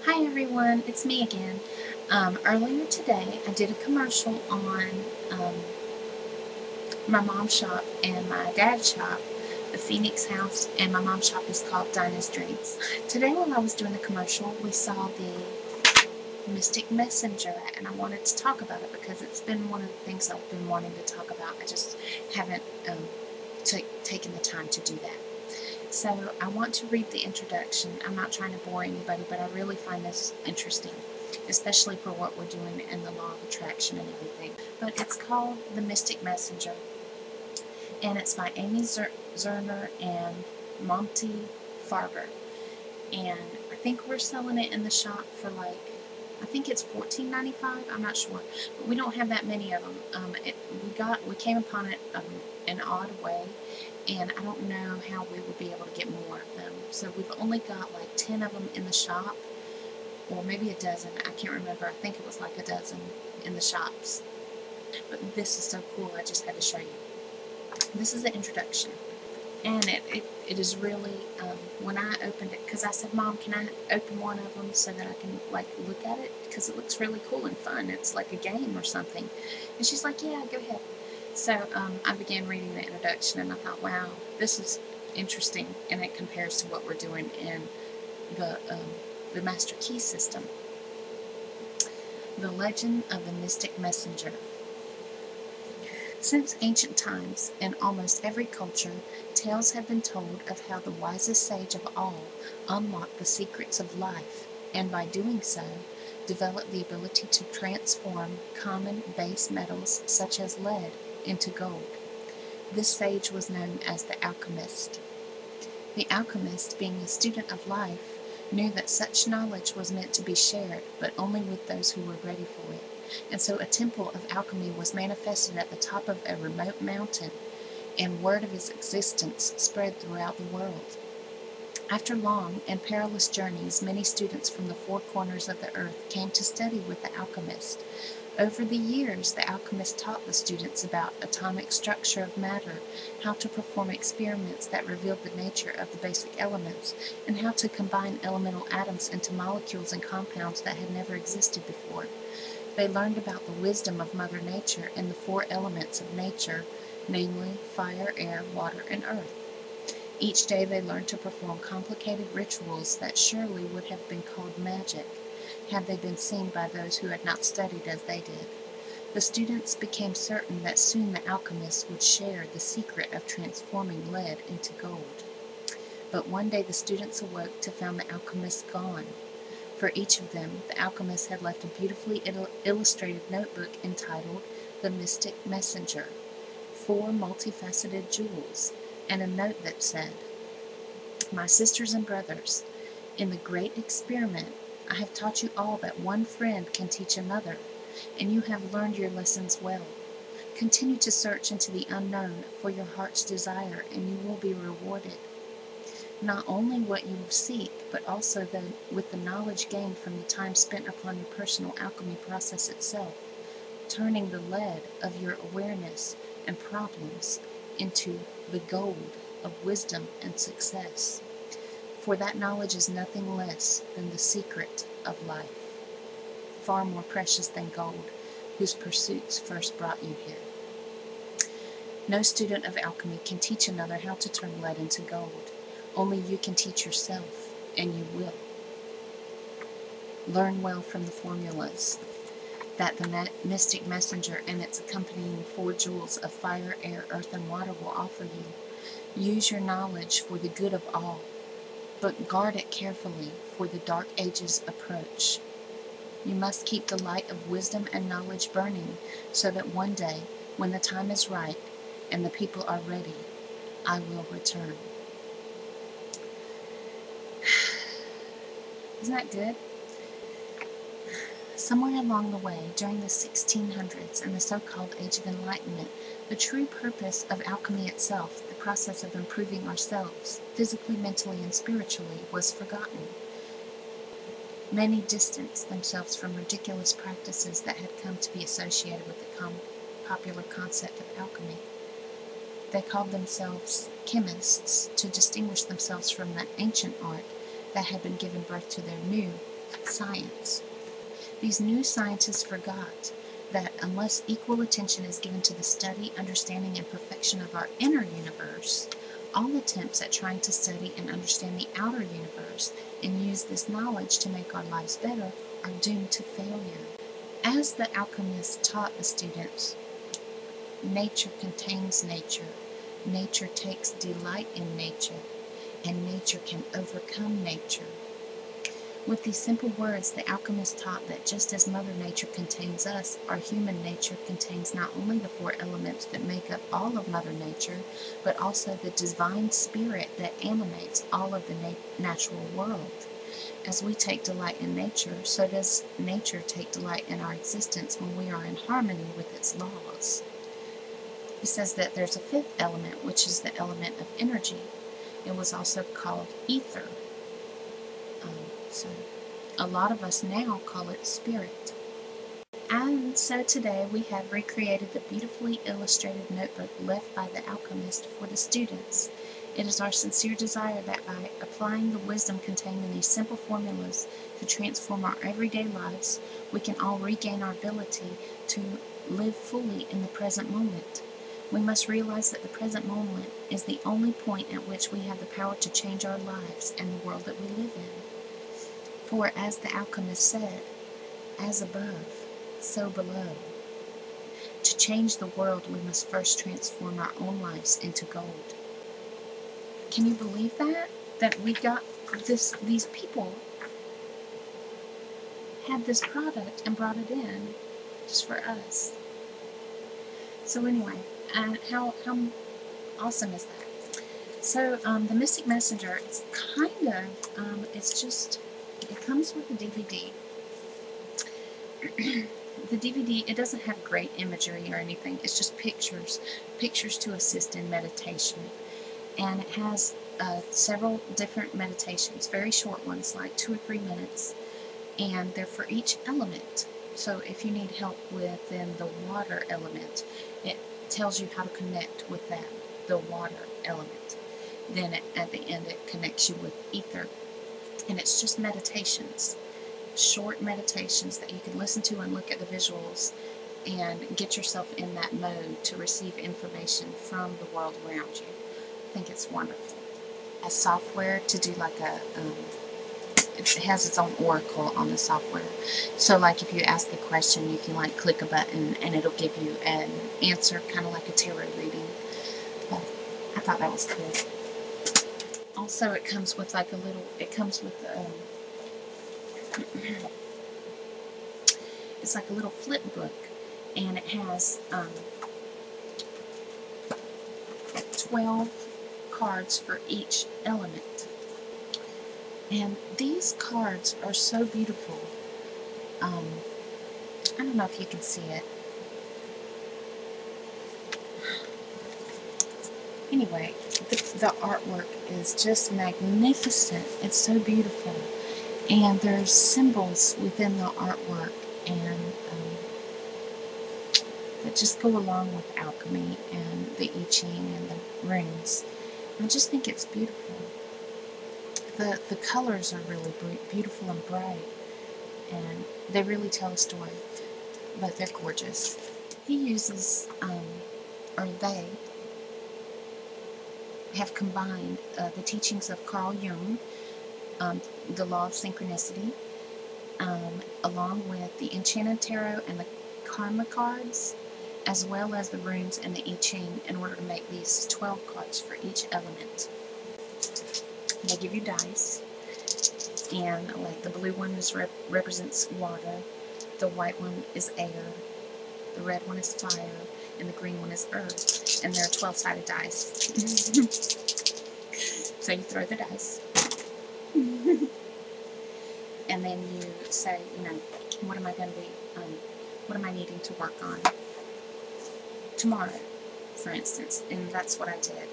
Hi everyone, it's me again. Earlier today I did a commercial on my mom's shop and my dad's shop, the Phoenix House, and my mom's shop is called Dinah's Dreams. Today while I was doing the commercial, we saw the Mystic Messenger, and I wanted to talk about it because it's been one of the things I've been wanting to talk about. I just haven't taken the time to do that. So I want to read the introduction. I'm not trying to bore anybody, but I really find this interesting, especially for what we're doing in the law of attraction and everything. But it's called The Mystic Messenger, and it's by Amy Zerner and Monty Farber. And I think we're selling it in the shop for I think it's $14.95. I'm not sure, but we don't have that many of them. We came upon it an odd way, and I don't know how we would be able to get more of them. So we've only got like 10 of them in the shop, or maybe a dozen. I can't remember. I think it was like a dozen in the shops. But this is so cool. I just had to show you. This is the introduction. And it is really, when I opened it, because I said, Mom, can I open one of them so that I can, look at it? Because it looks really cool and fun. It's like a game or something. And she's like, yeah, go ahead. So I began reading the introduction, and I thought, wow, this is interesting, and it compares to what we're doing in the Master Key system. The Legend of the Mystic Messenger. Since ancient times, in almost every culture, tales have been told of how the wisest sage of all unlocked the secrets of life, and by doing so, developed the ability to transform common base metals such as lead into gold. This sage was known as the Alchemist. The Alchemist, being a student of life, knew that such knowledge was meant to be shared, but only with those who were ready for it. And so a temple of alchemy was manifested at the top of a remote mountain, and word of its existence spread throughout the world. After long and perilous journeys, many students from the four corners of the earth came to study with the alchemist. Over the years, the alchemist taught the students about atomic structure of matter, how to perform experiments that revealed the nature of the basic elements, and how to combine elemental atoms into molecules and compounds that had never existed before. They learned about the wisdom of Mother Nature and the four elements of nature, namely fire, air, water, and earth. Each day they learned to perform complicated rituals that surely would have been called magic, had they been seen by those who had not studied as they did. The students became certain that soon the alchemists would share the secret of transforming lead into gold. But one day the students awoke to find the alchemists gone. For each of them, the alchemist had left a beautifully illustrated notebook entitled The Mystic Messenger, 4 multifaceted jewels, and a note that said, My sisters and brothers, in the great experiment, I have taught you all that one friend can teach another, and you have learned your lessons well. Continue to search into the unknown for your heart's desire, and you will be rewarded. Not only what you will seek, but also with the knowledge gained from the time spent upon your personal alchemy process itself, turning the lead of your awareness and problems into the gold of wisdom and success. For that knowledge is nothing less than the secret of life, far more precious than gold, whose pursuits first brought you here. No student of alchemy can teach another how to turn lead into gold. Only you can teach yourself, and you will. Learn well from the formulas that the Mystic Messenger and its accompanying 4 jewels of fire, air, earth, and water will offer you. Use your knowledge for the good of all, but guard it carefully, for the dark ages approach. You must keep the light of wisdom and knowledge burning, so that one day, when the time is right and the people are ready, I will return. Isn't that good? Somewhere along the way, during the 1600s and the so-called Age of Enlightenment, the true purpose of alchemy itself, the process of improving ourselves, physically, mentally, and spiritually, was forgotten. Many distanced themselves from ridiculous practices that had come to be associated with the popular concept of alchemy. They called themselves chemists to distinguish themselves from the ancient art that had been given birth to their new science. These new scientists forgot that unless equal attention is given to the study, understanding, and perfection of our inner universe, all attempts at trying to study and understand the outer universe and use this knowledge to make our lives better are doomed to failure. As the alchemist taught the students, nature contains nature, nature takes delight in nature, and nature can overcome nature. With these simple words, the alchemist taught that just as Mother Nature contains us, our human nature contains not only the 4 elements that make up all of Mother Nature, but also the divine spirit that animates all of the natural world. As we take delight in nature, so does nature take delight in our existence when we are in harmony with its laws. He says that there's a 5th element, which is the element of energy. It was also called ether. So a lot of us now call it spirit. And so today we have recreated the beautifully illustrated notebook left by the alchemist for the students. It is our sincere desire that by applying the wisdom contained in these simple formulas to transform our everyday lives, we can all regain our ability to live fully in the present moment. We must realize that the present moment is the only point at which we have the power to change our lives and the world that we live in. For as the alchemist said, as above, so below. To change the world, we must first transform our own lives into gold. Can you believe that? That we got this, these people had this product and brought it in just for us. So anyway, how awesome is that? So the Mystic Messenger, it's kind of, it comes with a DVD. The DVD, it doesn't have great imagery or anything. It's just pictures to assist in meditation. And it has several different meditations, very short ones, like 2 or 3 minutes. And they're for each element. So if you need help with then the water element, it tells you how to connect with that, the water element. Then at the end it connects you with ether. And it's just meditations, short meditations that you can listen to and look at the visuals and get yourself in that mode to receive information from the world around you. I think it's wonderful. A software to do like it has its own oracle on the software. So like if you ask a question, you can like click a button and it'll give you an answer, kind of like a tarot reading. But I thought that was cool. Also, it comes with like it's like a little flip book, and it has 12 cards for each element. And these cards are so beautiful. I don't know if you can see it. Anyway, the artwork is just magnificent. It's so beautiful. And there's symbols within the artwork and that just go along with alchemy and the I Ching and the runes. I just think it's beautiful. The colors are really beautiful and bright, and they really tell a story, but they're gorgeous. He uses, or they have combined the teachings of Carl Jung, the law of synchronicity, along with the Enchanted Tarot and the karma cards, as well as the runes and the I Ching, in order to make these 12 cards for each element. They give you dice, and like the blue one represents water, the white one is air, the red one is fire, and the green one is earth, and they're 12-sided dice. So you throw the dice, and then you say, you know, what am I going to be, what am I needing to work on tomorrow, for instance, and that's what I did.